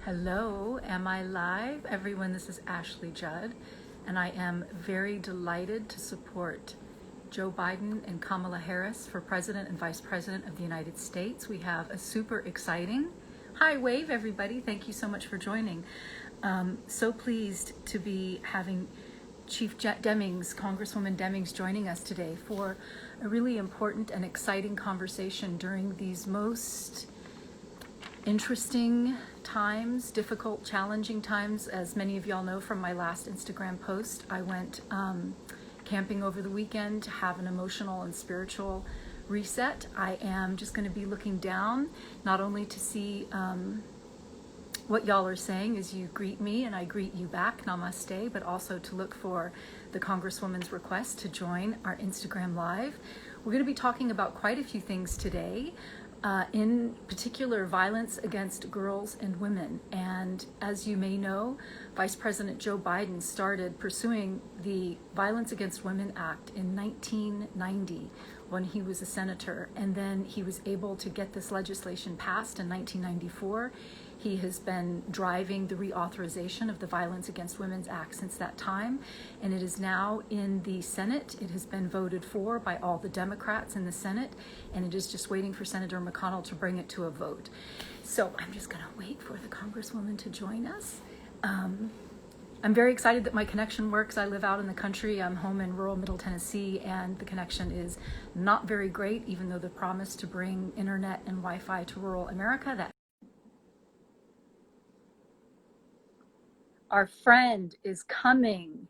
Hello, am I live? Everyone, this is Ashley Judd, and I am very delighted to support Joe Biden and Kamala Harris for President and Vice President of the United States. We have a super exciting, hi wave everybody, thank you so much for joining. So pleased to be having Chief Demings, Congresswoman Demings, joining us today for a really important and exciting conversation during these most interesting times, difficult, challenging times. As many of y'all know from my last Instagram post, I went camping over the weekend to have an emotional and spiritual reset. I am just going to be looking down, not only to see what y'all are saying as you greet me and I greet you back, namaste, but also to look for the Congresswoman's request to join our Instagram Live. We're going to be talking about quite a few things today. In particular, violence against girls and women. And as you may know, Vice President Joe Biden started pursuing the Violence Against Women Act in 1990 when he was a senator. And then he was able to get this legislation passed in 1994. He has been driving the reauthorization of the Violence Against Women's Act since that time, and it is now in the Senate. It has been voted for by all the Democrats in the Senate, and it is just waiting for Senator McConnell to bring it to a vote. So I'm just going to wait for the Congresswoman to join us. I'm very excited that my connection works. I live out in the country. I'm home in rural Middle Tennessee, and the connection is not very great, even though the promise to bring internet and Wi-Fi to rural America, that our friend is coming.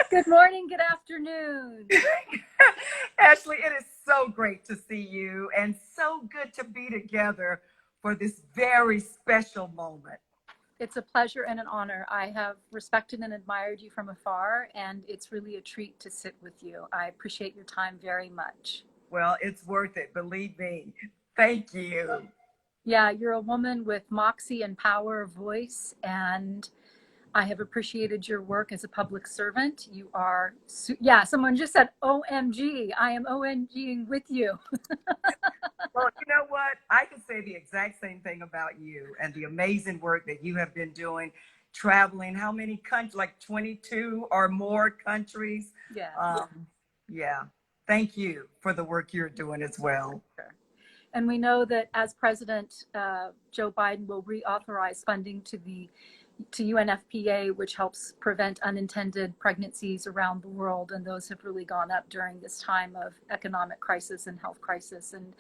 Good morning, good afternoon. Ashley, it is so great to see you and so good to be together for this very special moment. It's a pleasure and an honor. I have respected and admired you from afar, and it's really a treat to sit with you. I appreciate your time very much. Well, it's worth it, believe me. Thank you. Yeah, you're a woman with moxie and power of voice, and I have appreciated your work as a public servant. You are, yeah, someone just said, OMG, I am OMGing with you. Well, you know what? I can say the exact same thing about you and the amazing work that you have been doing, traveling how many countries, like 22 or more countries. Yeah. Yeah. Thank you for the work you're doing as well. And we know that as President, Joe Biden will reauthorize funding to UNFPA, which helps prevent unintended pregnancies around the world. And those have really gone up during this time of economic crisis and health crisis. And,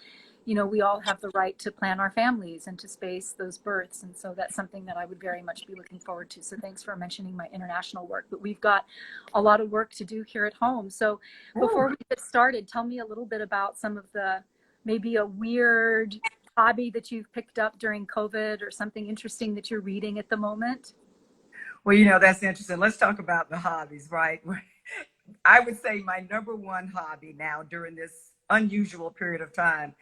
you know, we all have the right to plan our families and to space those births. And so that's something that I would very much be looking forward to. So thanks for mentioning my international work. But we've got a lot of work to do here at home. So before we get started, tell me a little bit about some of the, maybe a weird hobby that you've picked up during COVID or something interesting that you're reading at the moment? Well, you know, that's interesting. Let's talk about the hobbies, right? I would say my number one hobby now during this unusual period of time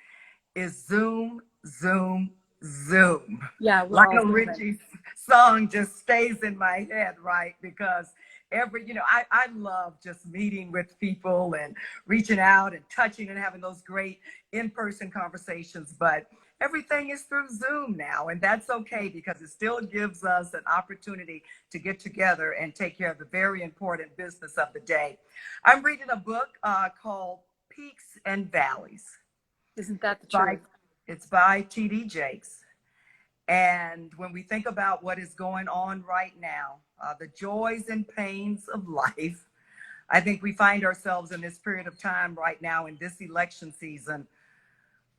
is Zoom, Zoom, Zoom. Yeah, Lionel Richie's song just stays in my head, right? Because I love just meeting with people and reaching out and touching and having those great in-person conversations. But everything is through Zoom now, and that's okay because it still gives us an opportunity to get together and take care of the very important business of the day. I'm reading a book called Peaks and Valleys. Isn't that the truth? It's by T.D. Jakes. And when we think about what is going on right now, the joys and pains of life, I think we find ourselves in this period of time right now in this election season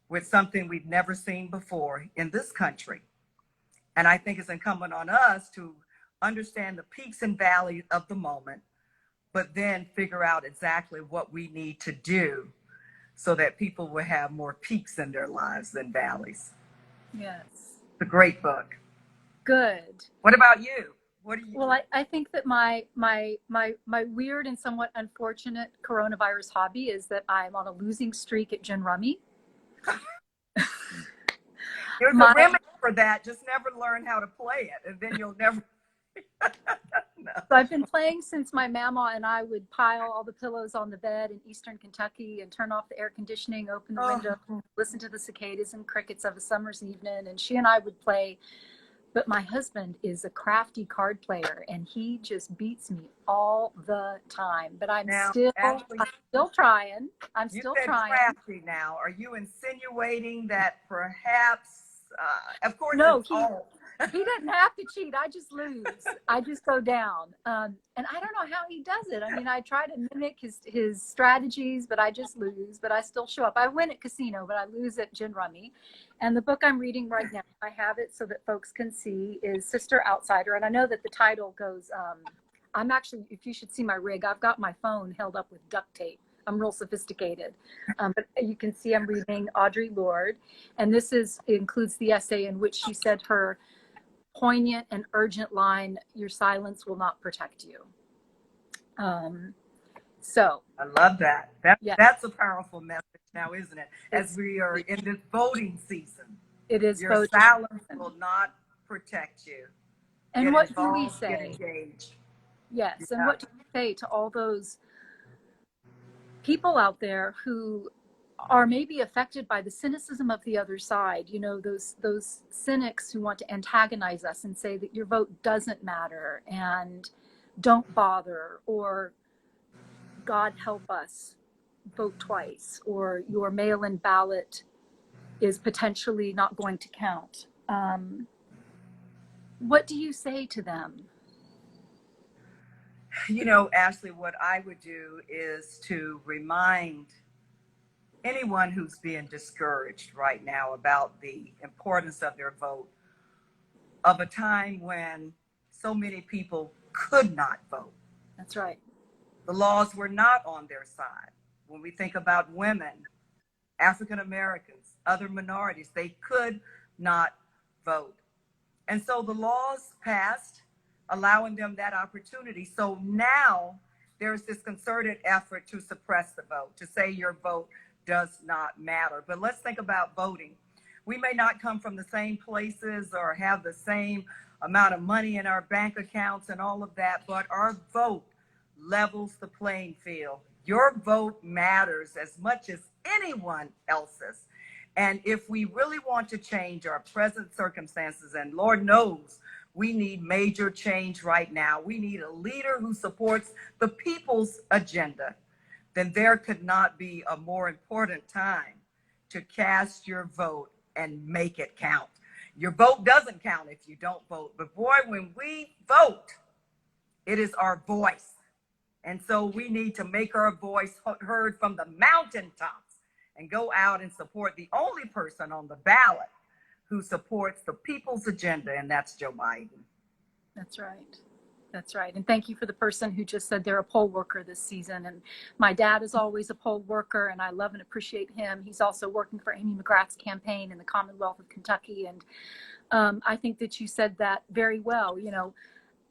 with something we've never seen before in this country. And I think it's incumbent on us to understand the peaks and valleys of the moment, but then figure out exactly what we need to do so that people will have more peaks in their lives than valleys. Yes. It's a great book. Good. What about you? What do you? Well, I think that my weird and somewhat unfortunate coronavirus hobby is that I'm on a losing streak at gin rummy. There's a remedy for that. Just never learn how to play it, and then you'll never. So I've been playing since my mama and I would pile all the pillows on the bed in Eastern Kentucky and turn off the air conditioning, open the window, listen to the cicadas and crickets of a summer's evening. And she and I would play. But my husband is a crafty card player and he just beats me all the time. But Now, I'm still trying. I'm you still said trying. crafty now. Are you insinuating that perhaps, of course, No, it's all. he doesn't have to cheat. I just lose. I just go down. And I don't know how he does it. I mean, I try to mimic his strategies, but I just lose. But I still show up. I win at casino, but I lose at gin rummy. And the book I'm reading right now, I have it so that folks can see, is Sister Outsider. And I know that the title goes, I'm actually, if you should see my rig, I've got my phone held up with duct tape. I'm real sophisticated. But you can see I'm reading Audre Lorde. And this includes the essay in which she said her poignant and urgent line, "Your silence will not protect you." So I love that. yeah, That's a powerful message now, isn't it? As it's, we are in this voting season, it is your voting. silence will not protect you. And Get what do we involved, get say? engaged. Yes. Yeah. And what do we say to all those people out there who are maybe affected by the cynicism of the other side? You know, those cynics who want to antagonize us and say that your vote doesn't matter and don't bother, or God help us, vote twice, or your mail-in ballot is potentially not going to count. What do you say to them? You know, Ashley, what I would do is to remind anyone who's being discouraged right now about the importance of their vote of a time when so many people could not vote. That's right. The laws were not on their side. When we think about women, African Americans, other minorities, they could not vote. And so the laws passed, allowing them that opportunity. So now there's this concerted effort to suppress the vote, to say your vote does not matter. But let's think about voting. We may not come from the same places or have the same amount of money in our bank accounts and all of that, but our vote levels the playing field. Your vote matters as much as anyone else's. And if we really want to change our present circumstances, and Lord knows we need major change right now, we need a leader who supports the people's agenda, then there could not be a more important time to cast your vote and make it count. Your vote doesn't count if you don't vote, but boy, when we vote, it is our voice. And so we need to make our voice heard from the mountaintops and go out and support the only person on the ballot who supports the people's agenda, and that's Joe Biden. That's right. That's right. And thank you for the person who just said they're a poll worker this season. And my dad is always a poll worker, and I love and appreciate him. He's also working for Amy McGrath's campaign in the Commonwealth of Kentucky. And I think that you said that very well. You know,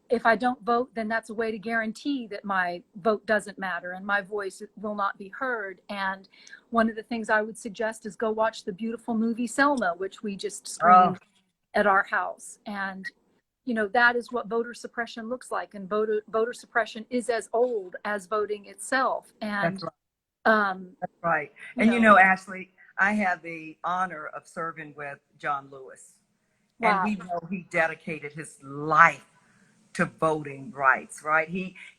if I don't vote, then that's a way to guarantee that my vote doesn't matter and my voice will not be heard. And one of the things I would suggest is go watch the beautiful movie Selma, which we just screened at our house. And, you know, that is what voter suppression looks like. And voter suppression is as old as voting itself. And that's right. That's right. And you know, Ashley, I had the honor of serving with John Lewis. Wow. And we know he dedicated his life to voting rights, right?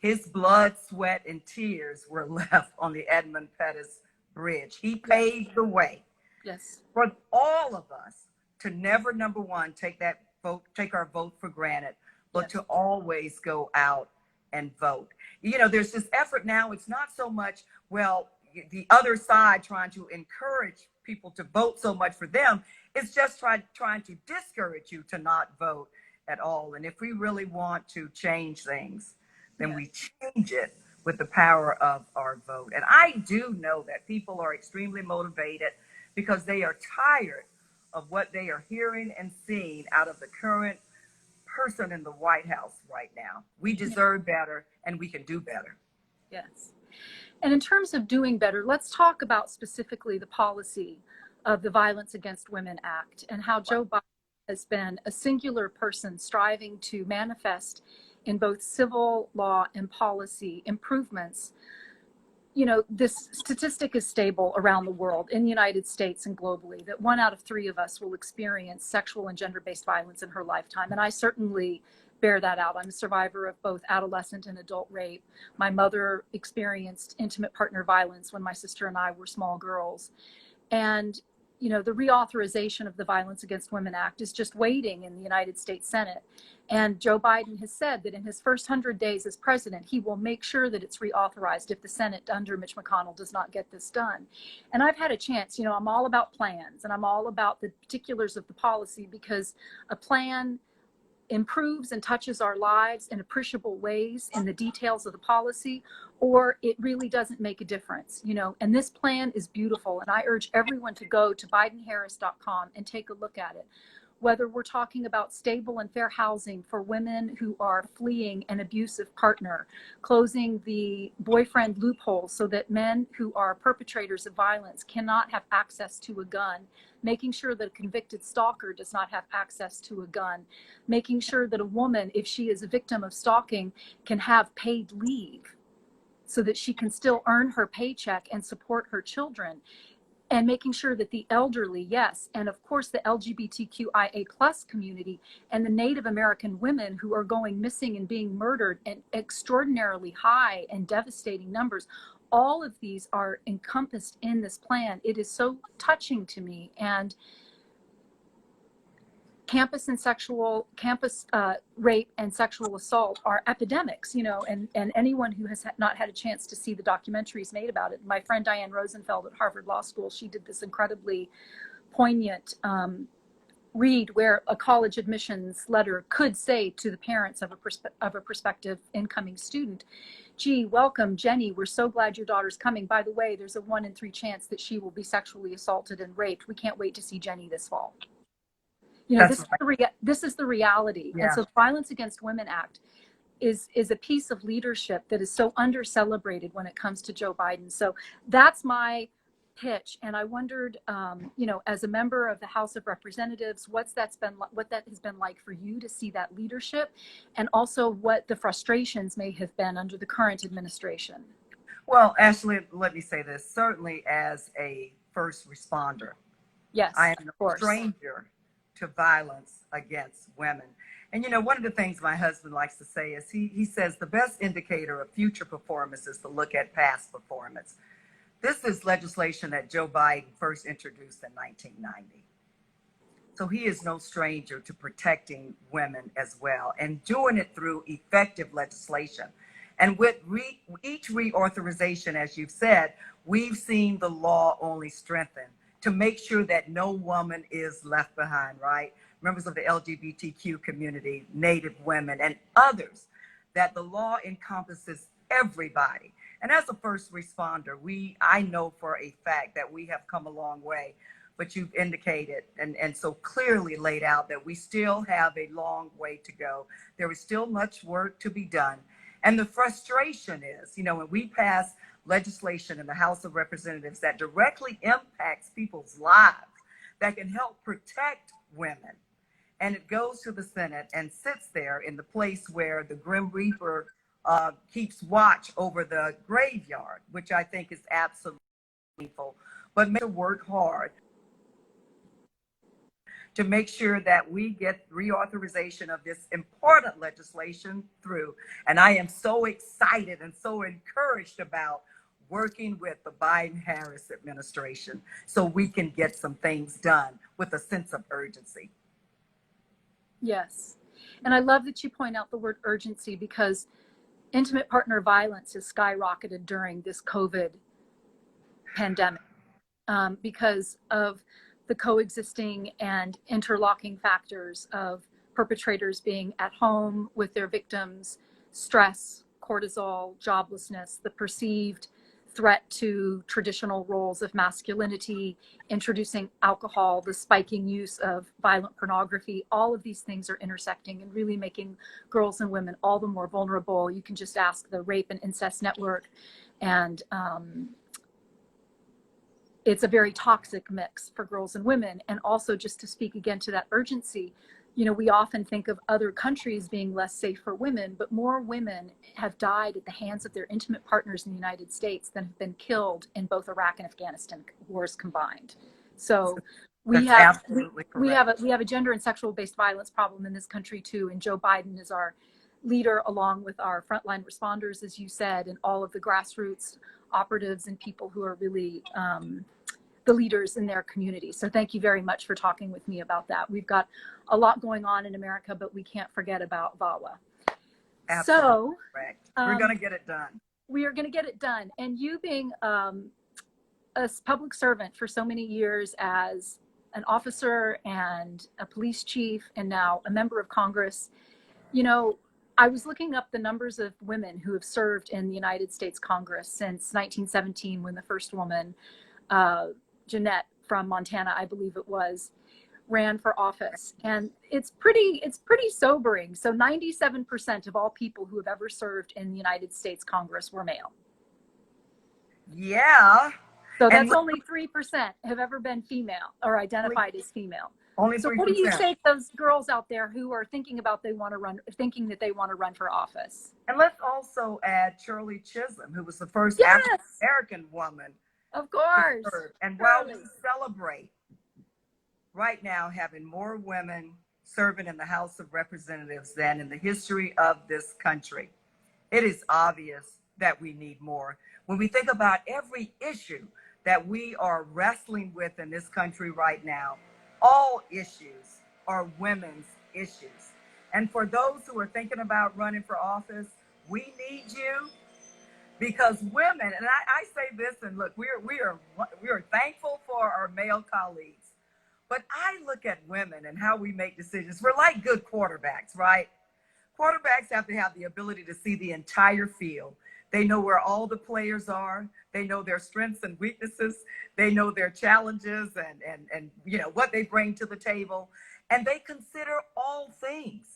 His blood, sweat, and tears were left on the Edmund Pettus Bridge. He paved the way for all of us to never, number one, take our vote for granted, but to always go out and vote. You know, there's this effort now. It's not so much, well, the other side trying to encourage people to vote so much for them. It's just trying to discourage you to not vote at all. And if we really want to change things, then we change it with the power of our vote. And I do know that people are extremely motivated because they are tired of what they are hearing and seeing out of the current person in the White House right now. We deserve better, and we can do better. Yes. And in terms of doing better, let's talk about specifically the policy of the Violence Against Women Act and how Joe Biden has been a singular person striving to manifest in both civil law and policy improvements, you know, this statistic is stable around the world, in the United States and globally, that 1 out of 3 of us will experience sexual and gender-based violence in her lifetime. And I certainly bear that out. I'm a survivor of both adolescent and adult rape. My mother experienced intimate partner violence when my sister and I were small girls. And, you know, the reauthorization of the Violence Against Women Act is just waiting in the United States Senate. And Joe Biden has said that in his first 100 days as president, he will make sure that it's reauthorized if the Senate under Mitch McConnell does not get this done. And I've had a chance, you know, I'm all about plans and I'm all about the particulars of the policy, because a plan improves and touches our lives in appreciable ways in the details of the policy, or it really doesn't make a difference, you know. And this plan is beautiful, and I urge everyone to go to bidenharris.com and take a look at it. Whether we're talking about stable and fair housing for women who are fleeing an abusive partner, closing the boyfriend loophole so that men who are perpetrators of violence cannot have access to a gun, making sure that a convicted stalker does not have access to a gun, making sure that a woman, if she is a victim of stalking, can have paid leave so that she can still earn her paycheck and support her children, and making sure that the elderly, yes, and of course the LGBTQIA plus community and the Native American women who are going missing and being murdered in extraordinarily high and devastating numbers, all of these are encompassed in this plan. It is so touching to me. And campus rape and sexual assault are epidemics, you know, and anyone who has not had a chance to see the documentaries made about it. My friend Diane Rosenfeld at Harvard Law School, she did this incredibly poignant read where a college admissions letter could say to the parents of a prospective incoming student, gee, welcome, Jenny, we're so glad your daughter's coming. By the way, there's a 1 in 3 chance that she will be sexually assaulted and raped. We can't wait to see Jenny this fall. You know, this is the reality. Yeah. And so the Violence Against Women Act is a piece of leadership that is so under celebrated when it comes to Joe Biden. So that's my pitch. And I wondered, you know, as a member of the House of Representatives, what that has been like for you to see that leadership, and also what the frustrations may have been under the current administration. Well, Ashley, let me say this. Certainly as a first responder, yes, I am no stranger to violence against women. And you know, one of the things my husband likes to say is he says the best indicator of future performance is to look at past performance. This is legislation that Joe Biden first introduced in 1990. So he is no stranger to protecting women as well, and doing it through effective legislation. And with each reauthorization, as you've said, we've seen the law only strengthen to make sure that no woman is left behind, right? Members of the LGBTQ community, Native women, and others, that the law encompasses everybody. And as a first responder, I know for a fact that we have come a long way, but you've indicated and so clearly laid out that we still have a long way to go. There is still much work to be done. And the frustration is, you know, when we pass legislation in the House of Representatives that directly impacts people's lives, that can help protect women, and it goes to the Senate and sits there in the place where the Grim Reaper keeps watch over the graveyard, which I think is absolutely painful, but make to work hard to make sure that we get reauthorization of this important legislation through. And I am so excited and so encouraged about working with the Biden-Harris administration so we can get some things done with a sense of urgency. Yes. And I love that you point out the word urgency, because intimate partner violence has skyrocketed during this COVID pandemic because of the coexisting and interlocking factors of perpetrators being at home with their victims, stress, cortisol, joblessness, the perceived threat to traditional roles of masculinity, introducing alcohol, the spiking use of violent pornography. All of these things are intersecting and really making girls and women all the more vulnerable. You can just ask the Rape and Incest Network, and it's a very toxic mix for girls and women. And also, just to speak again to that urgency, You know, we often think of other countries being less safe for women, but more women have died at the hands of their intimate partners in the United States than have been killed in both Iraq and Afghanistan wars combined. So we That's have absolutely correct. we have a gender and sexual based violence problem in this country too, and Joe Biden is our leader, along with our frontline responders, as you said, and all of the grassroots operatives and people who are really the leaders in their community. So thank you very much for talking with me about that. We've got a lot going on in America, but we can't forget about VAWA. Absolutely So correct. We're going to get it done. we are going to get it done. And you being a public servant for so many years as an officer and a police chief and now a member of Congress, you know, I was looking up the numbers of women who have served in the United States Congress since 1917, when the first woman, Jeanette from Montana, I believe it was, ran for office. And it's pretty sobering. So 97% of all people who have ever served in the United States Congress were male. Yeah. So that's only 3% have ever been female or identified as female. Only 3%. So what do you say to those girls out there who are thinking about thinking that they want to run for office? And let's also add Shirley Chisholm, who was the first African American woman. Of course. And while we celebrate right now having more women serving in the House of Representatives than in the history of this country, it is obvious that we need more. When we think about every issue that we are wrestling with in this country right now, all issues are women's issues. And for those who are thinking about running for office, we need you. Because women, and I say this, and look, we are thankful for our male colleagues, but I look at women and how we make decisions. We're like good quarterbacks, right? Quarterbacks have to have the ability to see the entire field. They know where all the players are. They know their strengths and weaknesses. They know their challenges and you know what they bring to the table, and they consider all things.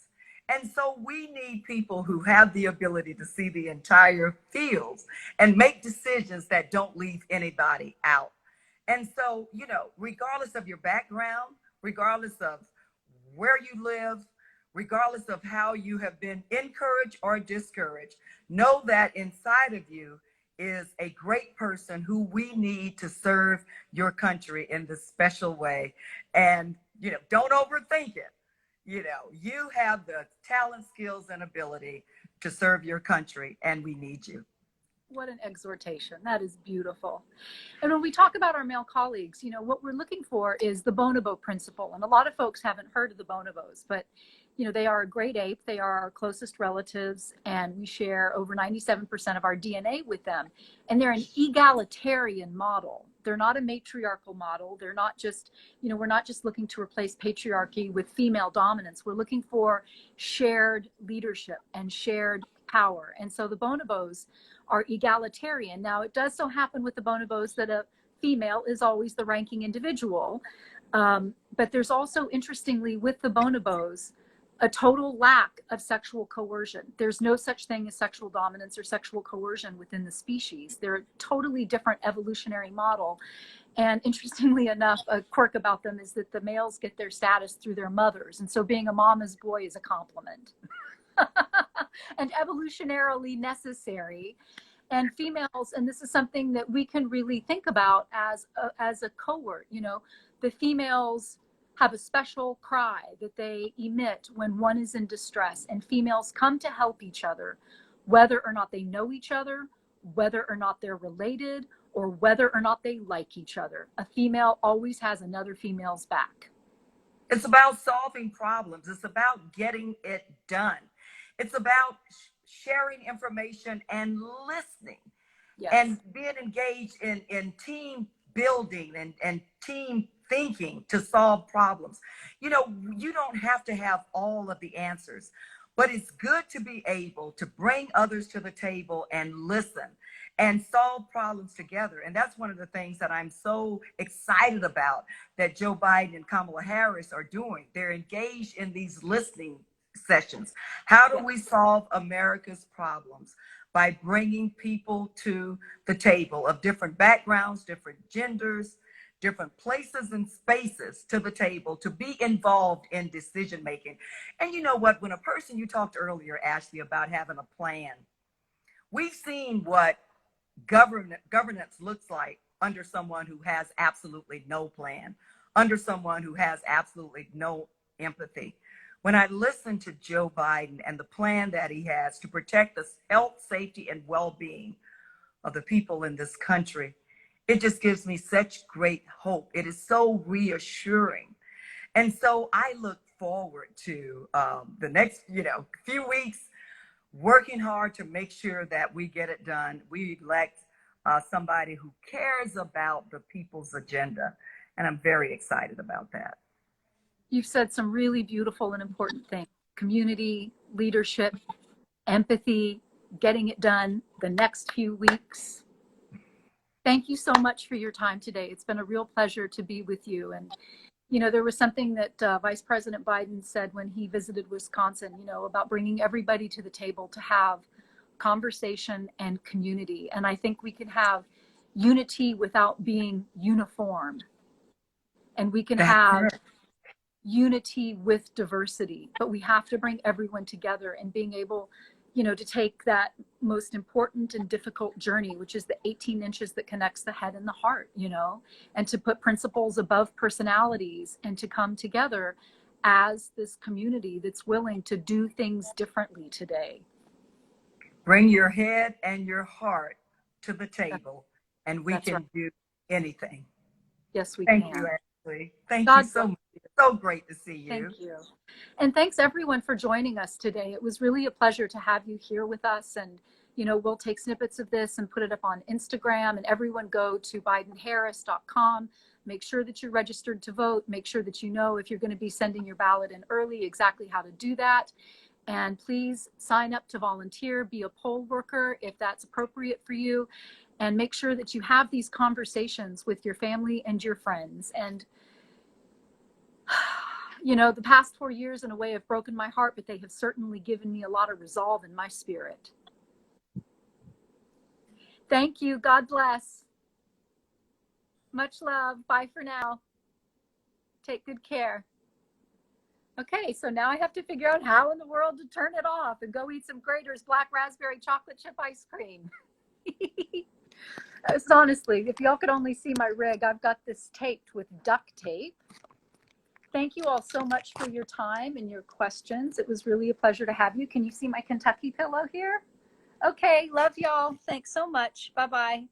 And so we need people who have the ability to see the entire fields and make decisions that don't leave anybody out. And so, you know, regardless of your background, regardless of where you live, regardless of how you have been encouraged or discouraged, know that inside of you is a great person who we need to serve your country in this special way. And, you know, don't overthink it. You know, you have the talent, skills, and ability to serve your country, and we need you. What an exhortation. That is beautiful. And when we talk about our male colleagues, you know, what we're looking for is the bonobo principle. And a lot of folks haven't heard of the bonobos, but, you know, they are a great ape. They are our closest relatives, and we share over 97% of our DNA with them. And they're an egalitarian model. They're not a matriarchal model. They're not just, you know, we're not just looking to replace patriarchy with female dominance. We're looking for shared leadership and shared power. And so the bonobos are egalitarian. Now, it does so happen with the bonobos that a female is always the ranking individual. But there's also, interestingly, with the bonobos, a total lack of sexual coercion. There's no such thing as sexual dominance or sexual coercion within the species. They're a totally different evolutionary model. And interestingly enough, a quirk about them is that the males get their status through their mothers. And so being a mama's boy is a compliment. And evolutionarily necessary. And females, and this is something that we can really think about as a cohort, you know, the females have a special cry that they emit when one is in distress, and females come to help each other, whether or not they know each other, whether or not they're related, or whether or not they like each other. A female always has another female's back. It's about solving problems. It's about getting it done. It's about sharing information and listening. Yes. And being engaged in team building and team thinking to solve problems. You know, you don't have to have all of the answers, but it's good to be able to bring others to the table and listen and solve problems together. And that's one of the things that I'm so excited about that Joe Biden and Kamala Harris are doing. They're engaged in these listening sessions. How do we solve America's problems? By bringing people to the table of different backgrounds, different genders, different places and spaces to the table to be involved in decision making. And you know what? When a person, you talked earlier, Ashley, about having a plan, we've seen what governance looks like under someone who has absolutely no plan, under someone who has absolutely no empathy. When I listen to Joe Biden and the plan that he has to protect the health, safety, and well-being of the people in this country, it just gives me such great hope. It is so reassuring. And so I look forward to the next, few weeks working hard to make sure that we get it done. We elect somebody who cares about the people's agenda. And I'm very excited about that. You've said some really beautiful and important things: community, leadership, empathy, getting it done the next few weeks. Thank you so much for your time today. It's been a real pleasure to be with you. And, there was something that Vice President Biden said when he visited Wisconsin, about bringing everybody to the table to have conversation and community. And I think we can have unity without being uniform. And we can have unity with diversity, but we have to bring everyone together, and being able, to take that most important and difficult journey, which is the 18 inches that connects the head and the heart, and to put principles above personalities and to come together as this community that's willing to do things differently today. Bring your head and your heart to the table, and we That's can right. do anything. Yes, we Thank can. you, Ashley. Thank God you so bless. much. It's so great to see you. Thank you. And thanks everyone for joining us today. It was really a pleasure to have you here with us. And, we'll take snippets of this and put it up on Instagram, and everyone go to bidenharris.com. Make sure that you're registered to vote. Make sure that if you're going to be sending your ballot in early, exactly how to do that. And please sign up to volunteer, be a poll worker if that's appropriate for you. And make sure that you have these conversations with your family and your friends. And the past 4 years in a way have broken my heart, but they have certainly given me a lot of resolve in my spirit. Thank you. God bless. Much love. Bye for now. Take good care. Okay, so now I have to figure out how in the world to turn it off and go eat some Grater's black raspberry chocolate chip ice cream. Honestly, if y'all could only see my rig, I've got this taped with duct tape. Thank you all so much for your time and your questions. It was really a pleasure to have you. Can you see my Kentucky pillow here? Okay, love y'all. Thanks so much. Bye-bye.